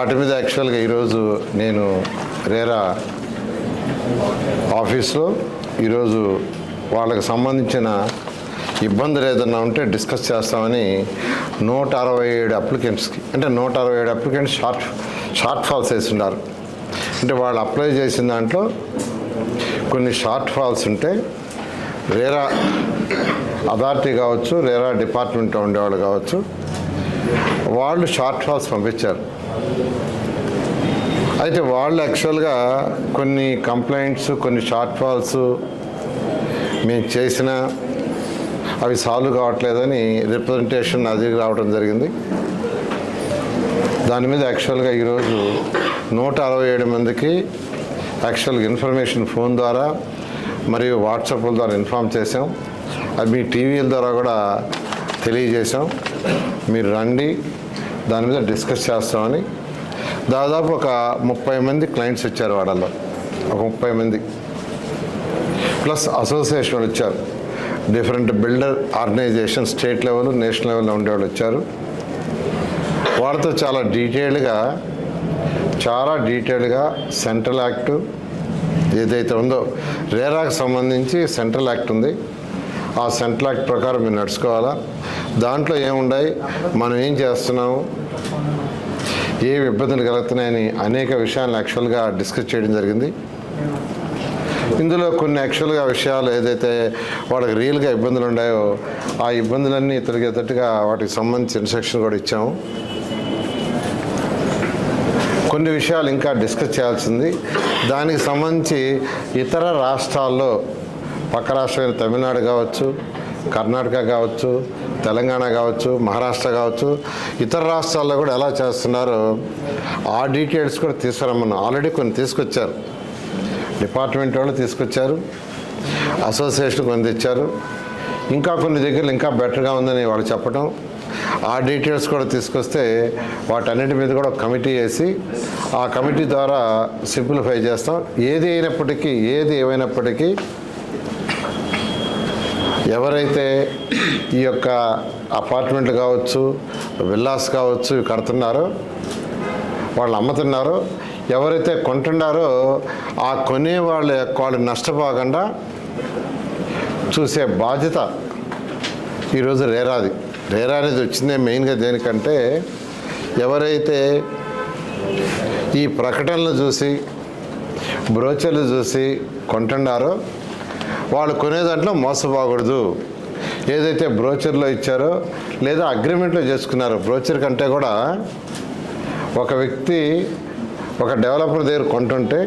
వాటి మీద యాక్చువల్గా ఈరోజు నేను రేరా ఆఫీస్లో ఈరోజు వాళ్ళకి సంబంధించిన ఇబ్బందులు ఏదన్నా ఉంటే డిస్కస్ చేస్తామని 167 అప్లికెంట్స్కి, అంటే 167 అప్లికెంట్స్ షార్ట్ ఫాల్స్ వేసి ఉన్నారు. అంటే వాళ్ళు అప్లై చేసిన దాంట్లో కొన్ని షార్ట్ ఫాల్స్ ఉంటే రేరా అథారిటీ కావచ్చు, రేరా డిపార్ట్మెంట్లో ఉండేవాళ్ళు కావచ్చు, వాళ్ళు షార్ట్ ఫాల్స్ పంపించారు. అయితే వాళ్ళు యాక్చువల్గా కొన్ని కంప్లైంట్స్, కొన్ని షార్ట్ ఫాల్స్ మేము చేసిన అవి సాల్వ్ కావట్లేదని రిప్రజెంటేషన్ అది రావడం జరిగింది. దాని మీద యాక్చువల్గా ఈరోజు 167 మందికి యాక్చువల్గా ఇన్ఫర్మేషన్ ఫోన్ ద్వారా మరియు వాట్సాప్ల ద్వారా ఇన్ఫామ్ చేసాం. అది మీ టీవీల ద్వారా కూడా తెలియజేసాం. మీరు రండి, దాని మీద డిస్కస్ చేస్తామని. దాదాపు ఒక 30 మంది క్లయింట్స్ వచ్చారు. వాళ్ళలో ఒక 30 మంది ప్లస్ అసోసియేషన్ వచ్చారు. Different builder organisation state level, national లెవెల్లో ఉండేవాళ్ళు వచ్చారు. వాళ్ళతో చాలా డీటెయిల్గా సెంట్రల్ యాక్ట్ ఏదైతే ఉందో, రేరాకు సంబంధించి సెంట్రల్ యాక్ట్ ఉంది. ఆ సెంట్రల్ యాక్ట్ ప్రకారం మీరు నడుచుకోవాలా, దాంట్లో ఏముండాయి, మనం ఏం చేస్తున్నాము, ఏ ఇబ్బందులు కలుగుతున్నాయని అనేక విషయాలను యాక్చువల్గా డిస్కస్ చేయడం జరిగింది. ఇందులో కొన్ని యాక్చువల్గా విషయాలు ఏదైతే వాళ్ళకి రియల్గా ఇబ్బందులు ఉన్నాయో ఆ ఇబ్బందులన్నీ తొలగేటట్టుగా వాటికి సంబంధించి ఇన్స్ట్రక్షన్ కూడా ఇచ్చాము. కొన్ని విషయాలు ఇంకా డిస్కస్ చేయాల్సింది. దానికి సంబంధించి ఇతర రాష్ట్రాల్లో, పక్క రాష్ట్రమైన తమిళనాడు కావచ్చు, కర్ణాటక కావచ్చు, తెలంగాణ కావచ్చు, మహారాష్ట్ర కావచ్చు, ఇతర రాష్ట్రాల్లో కూడా ఎలా చేస్తున్నారో ఆ డీటెయిల్స్ కూడా తీసుకురమ్మన్నాం. ఆల్రెడీ కొన్ని తీసుకొచ్చారు, డిపార్ట్మెంట్ వాళ్ళు తీసుకొచ్చారు, అసోసియేషన్ కొన్ని తెచ్చారు. ఇంకా కొన్ని దగ్గరలు ఇంకా బెటర్గా ఉందని వాళ్ళు చెప్పడం, ఆ డీటెయిల్స్ కూడా తీసుకొస్తే వాటన్నిటి మీద కూడా కమిటీ వేసి ఆ కమిటీ ద్వారా సింప్లిఫై చేస్తాం. ఏది ఏమైనప్పటికీ ఎవరైతే ఈ యొక్క అపార్ట్మెంట్లు కావచ్చు, విల్లాస్ కావచ్చు ఇవి కడుతున్నారో, వాళ్ళు అమ్ముతున్నారో, ఎవరైతే కొంటున్నారో ఆ కొనే వాళ్ళు నష్టపోకుండా చూసే బాధ్యత ఈరోజు రేరాది. రేరా అనేది వచ్చిందే మెయిన్గా దేనికంటే, ఎవరైతే ఈ ప్రకటనలు చూసి, బ్రోచర్లు చూసి కొంటున్నారో వాళ్ళు కొనే దాంట్లో మోసపోకూడదు. ఏదైతే బ్రోచర్లో ఇచ్చారో లేదా అగ్రిమెంట్లో చేసుకున్నారో, బ్రోచర్ కంటే కూడా ఒక వ్యక్తి ఒక డెవలపర్ దగ్గర కొంటుంటే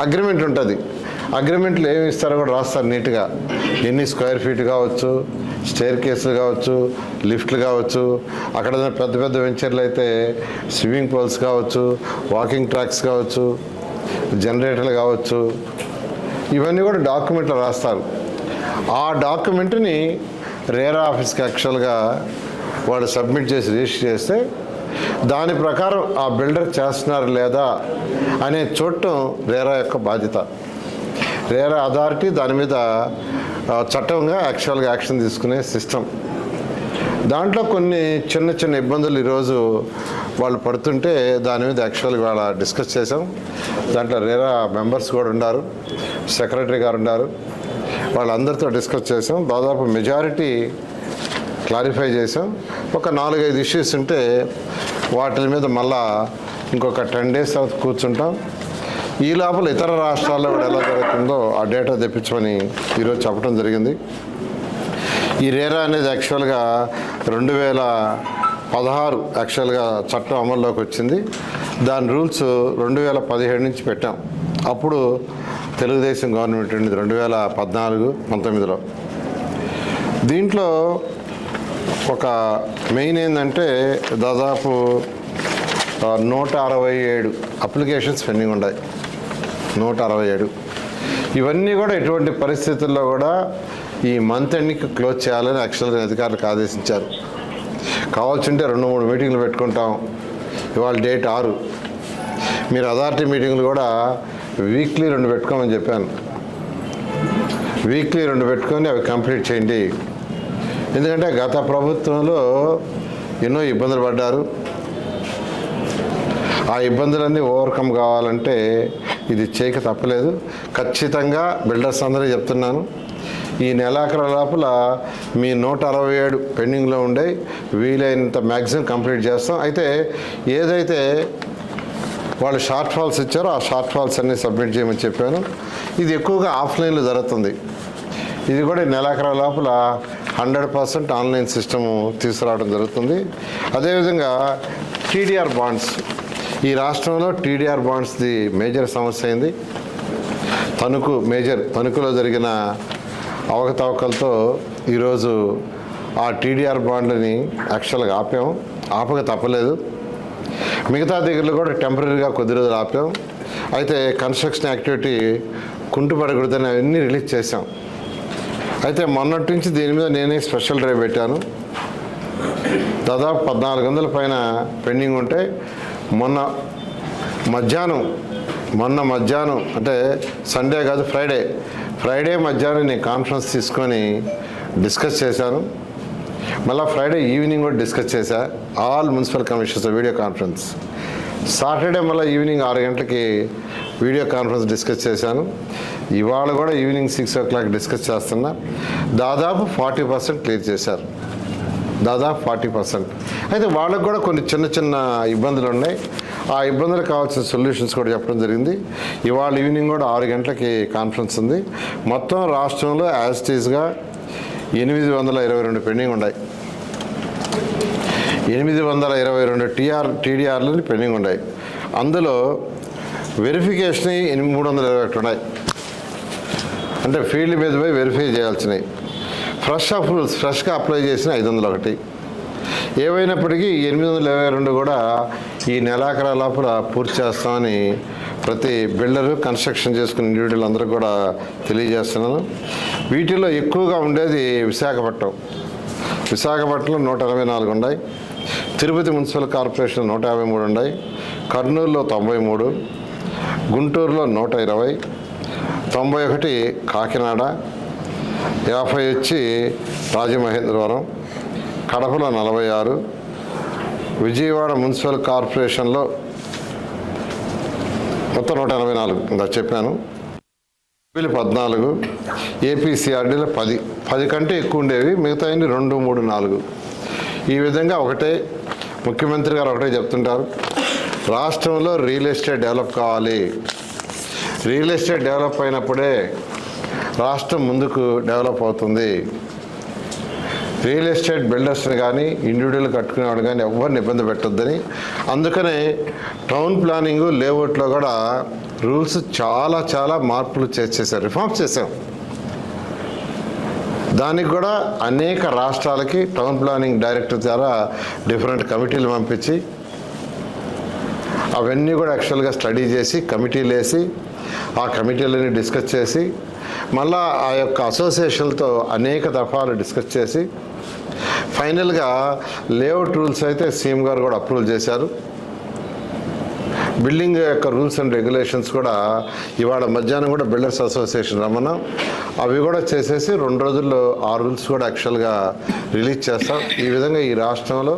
అగ్రిమెంట్ ఉంటుంది. అగ్రిమెంట్లు ఏమి ఇస్తారో కూడా రాస్తారు నీట్గా. ఎన్ని స్క్వేర్ ఫీట్ కావచ్చు, స్టేర్ కేసులు కావచ్చు, లిఫ్ట్లు కావచ్చు, అక్కడ పెద్ద పెద్ద వెంచర్లు అయితే స్విమ్మింగ్ పూల్స్ కావచ్చు, వాకింగ్ ట్రాక్స్ కావచ్చు, జనరేటర్లు కావచ్చు, ఇవన్నీ కూడా డాక్యుమెంట్లు రాస్తారు. ఆ డాక్యుమెంట్ని రేరా ఆఫీస్కి యాక్చువల్గా వాడు సబ్మిట్ చేసి రిజిస్టర్ చేస్తే దాని ప్రకారం ఆ బిల్డర్ చేస్తున్నారు లేదా అనే చూడటం రేరా యొక్క బాధ్యత. రేరా అథారిటీ దాని మీద చట్టంగా యాక్చువల్గా యాక్షన్ తీసుకునే సిస్టమ్. దాంట్లో కొన్ని చిన్న ఇబ్బందులు ఈరోజు వాళ్ళు పడుతుంటే దాని మీద యాక్చువల్గా వాళ్ళ డిస్కస్ చేసాం. దాంట్లో రేరా మెంబర్స్ కూడా ఉన్నారు, సెక్రటరీ గారు ఉన్నారు, వాళ్ళందరితో డిస్కస్ చేసాం. దాదాపు మెజారిటీ క్లారిఫై చేసాం. ఒక 4-5 ఇష్యూస్ ఉంటే వాటి మీద మళ్ళా ఇంకొక 10 days తర్వాత కూర్చుంటాం. ఈ లోపల ఇతర రాష్ట్రాల్లో కూడా ఎలా జరుగుతుందో ఆ డేటా తెప్పించమని ఈరోజు చెప్పడం జరిగింది. ఈ రేరా అనేది యాక్చువల్గా 2016 యాక్చువల్గా చట్టం అమల్లోకి వచ్చింది. దాని రూల్స్ 2017 నుంచి పెట్టాం. అప్పుడు తెలుగుదేశం గవర్నమెంట్ ఉండేది 2014-19లో. దీంట్లో ఒక మెయిన్ ఏంటంటే దాదాపు 167 అప్లికేషన్స్ పెండింగ్ ఉన్నాయి. 167. ఇవన్నీ కూడా ఎటువంటి పరిస్థితుల్లో కూడా ఈ మంత్ ఎండ్కి క్లోజ్ చేయాలని యాక్చువల్గా అధికారులకు ఆదేశించారు. కావాల్సింటే 2-3 మీటింగ్లు పెట్టుకుంటాం. ఇవాళ డేట్ 6. మీరు అథారిటీ మీటింగ్లు కూడా వీక్లీ 2 పెట్టుకోమని చెప్పాను. వీక్లీ 2 పెట్టుకొని అవి కంప్లీట్ చేయండి. ఎందుకంటే గత ప్రభుత్వంలో ఎన్నో ఇబ్బందులు పడ్డారు. ఆ ఇబ్బందులన్నీ ఓవర్కమ్ కావాలంటే ఇది చేయక తప్పలేదు. ఖచ్చితంగా బిల్డర్స్ అందరూ చెప్తున్నాను, ఈ నెలాఖరు లోపల మీ 167 పెండింగ్లో ఉండే వీలైనంత మ్యాక్సిమం కంప్లీట్ చేస్తాం. అయితే ఏదైతే వాళ్ళు షార్ట్ ఫాల్స్ ఇచ్చారో ఆ షార్ట్ ఫాల్స్ అన్నీ సబ్మిట్ చేయమని చెప్పాను. ఇది ఎక్కువగా ఆఫ్లైన్లో జరుగుతుంది. ఇది కూడా నెలాఖరు లోపల 100% ఆన్లైన్ సిస్టము తీసుకురావడం జరుగుతుంది. అదేవిధంగా టీడీఆర్ బాండ్స్, ఈ రాష్ట్రంలో టీడీఆర్ బాండ్స్ది మేజర్ సమస్య అయింది. తణుకులో జరిగిన అవకతవకలతో ఈరోజు ఆ టీడీఆర్ బాండ్లని యాక్చువల్గా ఆపక తప్పలేదు. మిగతా దగ్గరలో కూడా టెంపరీగా కొద్ది రోజులు ఆపాం. అయితే కన్స్ట్రక్షన్ యాక్టివిటీ కుంటుపడకూడదని అవన్నీ రిలీజ్ చేశాం. అయితే మొన్నటి నుంచి దీని మీద నేనే స్పెషల్ డ్రైవ్ పెట్టాను. దాదాపు 1400 పైన పెండింగ్ ఉంటే మొన్న మధ్యాహ్నం అంటే సండే కాదు ఫ్రైడే మధ్యాహ్నం నేను కాన్ఫరెన్స్ తీసుకొని డిస్కస్ చేశాను. మళ్ళీ ఫ్రైడే ఈవినింగ్ కూడా డిస్కస్ చేశా, all municipal commissioners video conference. Saturday మళ్ళీ ఈవినింగ్ 6 గంటలకి వీడియో కాన్ఫరెన్స్ డిస్కస్ చేశాను. ఇవాళ కూడా ఈవినింగ్ 6 o'clock డిస్కస్ చేస్తున్నా. దాదాపు 40% క్లియర్ చేశారు, దాదాపు 40%. అయితే వాళ్ళకు కూడా కొన్ని చిన్న ఇబ్బందులు ఉన్నాయి. ఆ ఇబ్బందులకు కావాల్సిన సొల్యూషన్స్ కూడా చెప్పడం జరిగింది. ఇవాళ ఈవినింగ్ కూడా 6 గంటలకి కాన్ఫరెన్స్ ఉంది. మొత్తం రాష్ట్రంలో యాజ్ ఇట్ ఈస్గా 822 పెండింగ్ ఉన్నాయి. 822 టీడీఆర్లు పెండింగ్ ఉన్నాయి. అందులో వెరిఫికేషన్ 321 ఉన్నాయి. అంటే ఫీల్డ్ మీద పోయి వెరిఫై చేయాల్సినవి. ఫ్రెష్గా అప్లై చేసిన 501. ఏవైనప్పటికీ 822 కూడా ఈ నెలాఖరు లోపల పూర్తి చేస్తామని ప్రతి బిల్డరు, కన్స్ట్రక్షన్ చేసుకునే ఇండివిజువల్ అందరూ కూడా తెలియజేస్తున్నాను. వీటిలో ఎక్కువగా ఉండేది విశాఖపట్నంలో 184 ఉన్నాయి. తిరుపతి మున్సిపల్ కార్పొరేషన్ 153 ఉన్నాయి. కర్నూలులో 93, గుంటూరులో 120, 91 కాకినాడ, 50 వచ్చి రాజమహేంద్రవరం, కడపలో 46, విజయవాడ మున్సిపల్ కార్పొరేషన్లో మొత్తం 184 ఇందా చెప్పాను. 14, ఏపీసీఆర్డీలో 10 కంటే ఎక్కువ ఉండేవి. మిగతా 2, 3, 4. ఈ విధంగా ముఖ్యమంత్రి గారు ఒకటే చెప్తుంటారు, రాష్ట్రంలో రియల్ ఎస్టేట్ డెవలప్ కావాలి. రియల్ ఎస్టేట్ డెవలప్ అయినప్పుడే రాష్ట్రం ముందుకు డెవలప్ అవుతుంది. రియల్ ఎస్టేట్ బిల్డర్స్ని కానీ ఇండివిజువల్ కట్టుకునేవాడు కానీ ఎవరిని ఇబ్బంది పెట్టొద్దని. అందుకనే టౌన్ ప్లానింగ్, లేఅవుట్లో కూడా రూల్స్ చాలా మార్పులు చేసేసారు, రిఫార్మ్స్ చేసాం. దానికి కూడా అనేక రాష్ట్రాలకి టౌన్ ప్లానింగ్ డైరెక్టర్ ద్వారా డిఫరెంట్ కమిటీలు పంపించి అవన్నీ కూడా యాక్చువల్గా స్టడీ చేసి కమిటీలు వేసి ఆ కమిటీలని డిస్కస్ చేసి మళ్ళా ఆ యొక్క అసోసియేషన్లతో అనేక దఫాలు డిస్కస్ చేసి ఫైనల్గా లేఅవుట్ రూల్స్ అయితే సీఎం గారు కూడా అప్రూవల్ చేశారు. బిల్డింగ్ యొక్క రూల్స్ అండ్ రెగ్యులేషన్స్ కూడా ఇవాళ మధ్యాహ్నం కూడా బిల్డర్స్ అసోసియేషన్ రమ్మన్నాం. అవి కూడా చేసేసి 2 రోజుల్లో ఆ రూల్స్ కూడా యాక్చువల్గా రిలీజ్ చేస్తాం. ఈ విధంగా ఈ రాష్ట్రంలో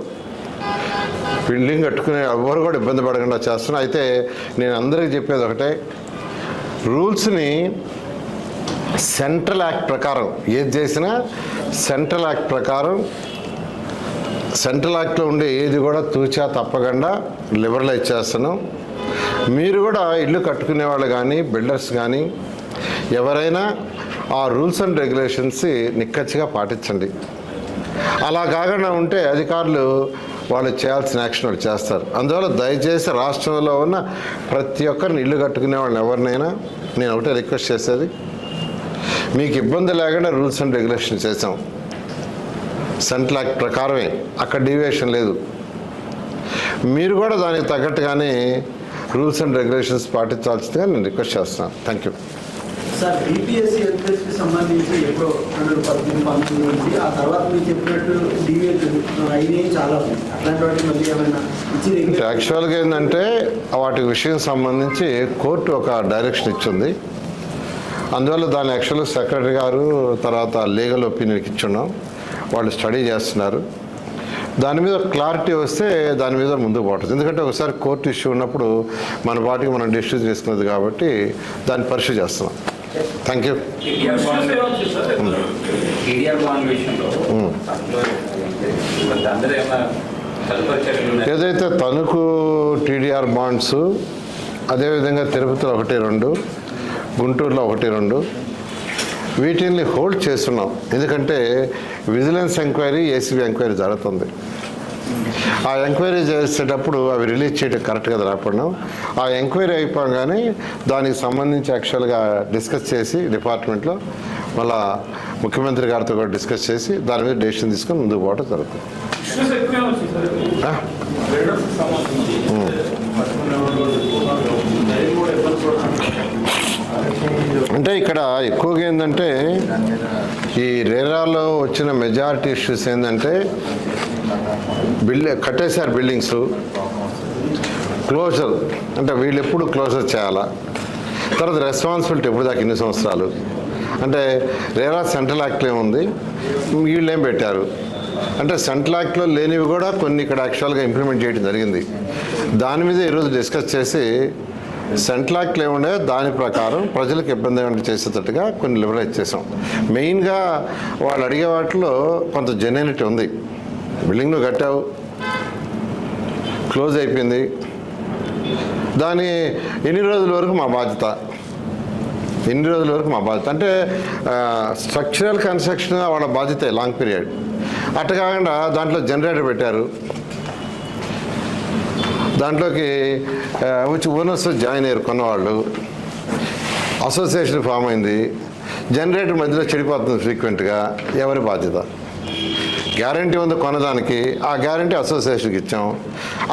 బిల్డింగ్ కట్టుకునే ఎవరు కూడా ఇబ్బంది పడకుండా చేస్తున్నాం. అయితే నేను అందరికీ చెప్పేది ఒకటే, రూల్స్ని సెంట్రల్ యాక్ట్ ప్రకారం ఏది చేసినా సెంట్రల్ యాక్ట్లో ఉండే ఏది కూడా తూచా తప్పకుండా లిబరలైజ్ చేస్తున్నాం. మీరు కూడా ఇల్లు కట్టుకునే వాళ్ళు కానీ బిల్డర్స్ కానీ ఎవరైనా ఆ రూల్స్ అండ్ రెగ్యులేషన్స్ నిక్కచ్చిగా పాటించండి. అలా కాకుండా ఉంటే అధికారులు వాళ్ళు చేయాల్సిన యాక్షన్ వాళ్ళు చేస్తారు. అందువల్ల దయచేసి రాష్ట్రంలో ఉన్న ప్రతి ఒక్కరిని ఇల్లు కట్టుకునే వాళ్ళని ఎవరినైనా నేను ఒకటే రిక్వెస్ట్ చేసేది, మీకు ఇబ్బంది లేకుండా రూల్స్ అండ్ రెగ్యులేషన్ చేసాం. సెంట్రల్ యాక్ట్ ప్రకారమే, అక్కడ డీవియేషన్ లేదు. మీరు కూడా దానికి తగ్గట్టుగానే రూల్స్ అండ్ రెగ్యులేషన్స్ పాటించాల్సిందిగా నేను రిక్వెస్ట్ చేస్తున్నాను. Thank you. సార్, బీపీఎస్సీ ఎంట్రన్స్కి సంబంధించి ఎప్పుడో 2018 నుంచి ఆ తర్వాత మీరు చెప్పినట్టు డీవియేట్ అయినవి చాలా ఉన్నాయి. అట్లాంటి వాటికి మళ్ళీ ఏమైనా ఇచ్చి యాక్చువల్గా ఏంటంటే వాటి విషయం సంబంధించి కోర్టు ఒక డైరెక్షన్ ఇచ్చింది. అందువల్ల దాన్ని యాక్చువల్గా సెక్రటరీ గారు తర్వాత లీగల్ ఒపీనియన్కి ఇచ్చున్నాం. వాళ్ళు స్టడీ చేస్తున్నారు. దాని మీద క్లారిటీ వస్తే దాని మీద ముందుకు పోతుంది. ఎందుకంటే ఒకసారి కోర్టు ఇష్యూ ఉన్నప్పుడు మన పార్టీకి మనం డిస్ట్రిక్ట్ చేసుకున్నది కాబట్టి దాన్ని పరిశీలి చేస్తున్నాం. Thank you. ఏదైతే తణుకు టీడీఆర్ బాండ్స్, అదేవిధంగా తిరుపతిలో 1-2, గుంటూరులో 1-2 వీటిని హోల్డ్ చేస్తున్నాం. ఎందుకంటే విజిలెన్స్ ఎంక్వైరీ, ఏసీబీ ఎంక్వైరీ జరుగుతుంది. ఆ ఎంక్వైరీ చేసేటప్పుడు అవి రిలీజ్ చేయడం కరెక్ట్ కదా రాకపోవడం. ఆ ఎంక్వైరీ అయిపోగానే దానికి సంబంధించి యాక్చువల్గా డిస్కస్ చేసి డిపార్ట్మెంట్లో మళ్ళా ముఖ్యమంత్రి గారితో కూడా డిస్కస్ చేసి దాని మీద డెసిషన్ తీసుకొని ముందుకు పోవడం జరుగుతుంది. అంటే ఇక్కడ ఎక్కువగా ఏంటంటే ఈ రేరాలో వచ్చిన మెజారిటీ ఇష్యూస్ ఏంటంటే కట్టేశారు బిల్డింగ్స్, క్లోజర్ అంటే వీళ్ళు ఎప్పుడు క్లోజర్ చేయాలా, తర్వాత రెస్పాన్సిబిలిటీ ఎప్పుడు దాకా ఇన్ని సంవత్సరాలు అంటే రేరా సెంట్రల్ యాక్ట్లో ఏముంది, వీళ్ళు ఏం పెట్టారు అంటే సెంట్రల్ యాక్ట్లో లేనివి కూడా కొన్ని ఇక్కడ యాక్చువల్గా ఇంప్లిమెంట్ చేయడం జరిగింది. దాని మీద ఈరోజు డిస్కస్ చేసి సెంట్రల్ యాక్ట్లో ఏముండే దాని ప్రకారం ప్రజలకు ఇబ్బంది ఏమైనా చేసేటట్టుగా కొన్ని లిబరలైజ్ చేసాం. మెయిన్గా వాళ్ళు అడిగే వాటిలో కొంత జెన్యూనిటీ ఉంది. బిల్డింగ్ నువ్వు కట్టావు, క్లోజ్ అయిపోయింది, దాని ఎన్ని రోజుల వరకు మా బాధ్యత, ఎన్ని రోజుల వరకు మా బాధ్యత అంటే స్ట్రక్చరల్ కన్స్ట్రక్షన్ వాళ్ళ బాధ్యత లాంగ్ పీరియడ్. అట్ట కాకుండా దాంట్లో జనరేటర్ పెట్టారు, దాంట్లోకి వచ్చి ఓనర్స్ జాయిన్ అయ్యారు కొన్నవాళ్ళు, అసోసియేషన్ ఫామ్ అయింది, జనరేటర్ మధ్యలో చెడిపోతుంది ఫ్రీక్వెంట్గా, ఎవరి బాధ్యత? గ్యారంటీ ఉంది కొనడానికి, ఆ గ్యారంటీ అసోసియేషన్కి ఇచ్చాం,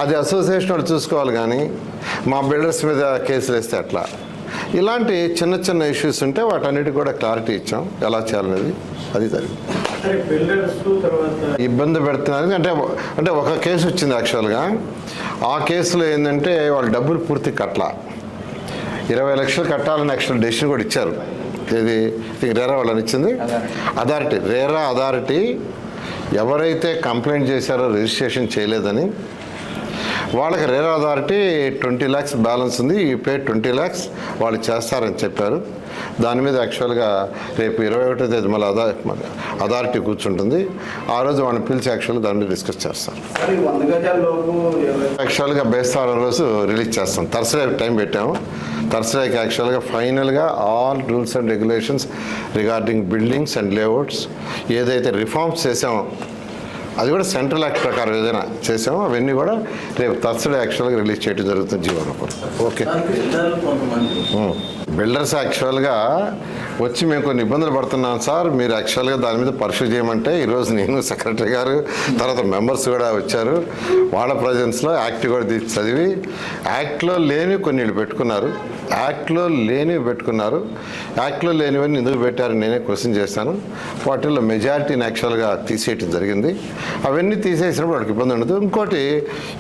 అది అసోసియేషన్ వాళ్ళు చూసుకోవాలి. కానీ మా బిల్డర్స్ మీద కేసులు వేస్తే అట్లా ఇలాంటి చిన్న చిన్న ఇష్యూస్ ఉంటే వాటన్నిటికి కూడా క్లారిటీ ఇచ్చాం ఎలా చేయాలనేది. అది జరిగింది. ఇబ్బంది పెడుతున్నారు అంటే ఒక కేసు వచ్చింది యాక్చువల్గా. ఆ కేసులో ఏంటంటే వాళ్ళు డబ్బులు పూర్తి కట్టలా, 20 లక్షలు కట్టాలని యాక్చువల్ డెసిషన్ కూడా ఇచ్చారు. ఇది రేరా వాళ్ళని ఇచ్చింది అథారిటీ. రేరా అథారిటీ ఎవరైతే కంప్లైంట్ చేశారో రిజిస్ట్రేషన్ చేయలేదని వాళ్ళకి రేరా అథారిటీ 20 lakhs బ్యాలెన్స్ ఉంది, ఈ పే 20 lakhs వాళ్ళు చేస్తారని చెప్పారు. దాని మీద యాక్చువల్గా రేపు 21వ తేదీ మళ్ళీ అథారిటీ కూర్చుంటుంది. ఆ రోజు వాళ్ళని పిలిచి యాక్చువల్గా దాని మీద డిస్కస్ చేస్తారు. యాక్చువల్గా బేస్తారం రోజు రిలీజ్ చేస్తాం. థర్స్డే టైం పెట్టాము. థర్స్డేకి యాక్చువల్గా ఫైనల్గా all rules and regulations regarding buildings and layouts ఏదైతే రిఫార్మ్స్ చేసామో అది కూడా సెంట్రల్ యాక్ట్ ప్రకారం ఏదైనా చేసామో అవన్నీ కూడా రేపు థర్స్డే యాక్చువల్గా రిలీజ్ చేయడం జరుగుతుంది. జీవనప్పుడు ఓకే. బిల్డర్స్ యాక్చువల్గా వచ్చి మేము కొన్ని ఇబ్బందులు పడుతున్నాం సార్, మీరు యాక్చువల్గా దాని మీద పరిశీలి చేయమంటే ఈరోజు నేను సెక్రటరీ గారు తర్వాత మెంబర్స్ కూడా వచ్చారు. వాళ్ళ ప్రజెన్స్లో యాక్ట్ కూడా చదివి యాక్ట్లో లేని కొన్ని పెట్టుకున్నారు, యాక్ట్లో లేనివి పెట్టుకున్నారు. యాక్ట్లో లేనివన్నీ ఎందుకు పెట్టారని నేనే క్వశ్చన్ చేశాను. వాటిల్లో మెజారిటీని యాక్చువల్గా తీసేయటం జరిగింది. అవన్నీ తీసేసినప్పుడు వాడికి ఇబ్బంది ఉండదు. ఇంకోటి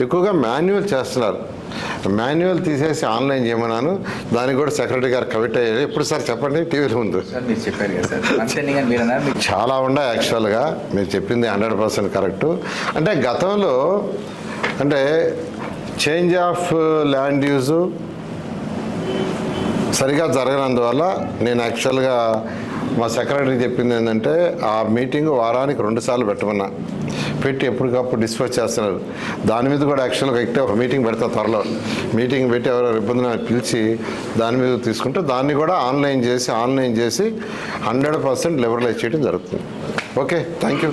ఎక్కువగా మాన్యువల్ చేస్తున్నారు. మాన్యువల్ తీసేసి ఆన్లైన్ చేయమన్నాను. దానికి కూడా సెక్రటరీ గారు కమిట్ అయ్యారు. ఎప్పుడు సార్ చెప్పండి టీవీలో ముందు చాలా ఉన్నాయి. యాక్చువల్గా మీరు చెప్పింది 100% కరెక్టు. అంటే గతంలో అంటే చేంజ్ ఆఫ్ ల్యాండ్ యూజు సరిగా జరగనందువల్ల నేను యాక్చువల్గా మా సెక్రటరీ చెప్పింది ఏంటంటే ఆ మీటింగ్ వారానికి 2 సార్లు పెట్టమన్నా, పెట్టి ఎప్పటికప్పుడు డిస్పోజ్ చేస్తున్నారు. దాని మీద కూడా యాక్చువల్గా ఒక మీటింగ్ పెడతా త్వరలో. మీటింగ్ పెట్టి ఎవరో ఇబ్బందిని పిలిచి దాని మీద తీసుకుంటే దాన్ని కూడా ఆన్లైన్ చేసి 100% లిబరలైజ్ చేయడం జరుగుతుంది. Okay, thank you.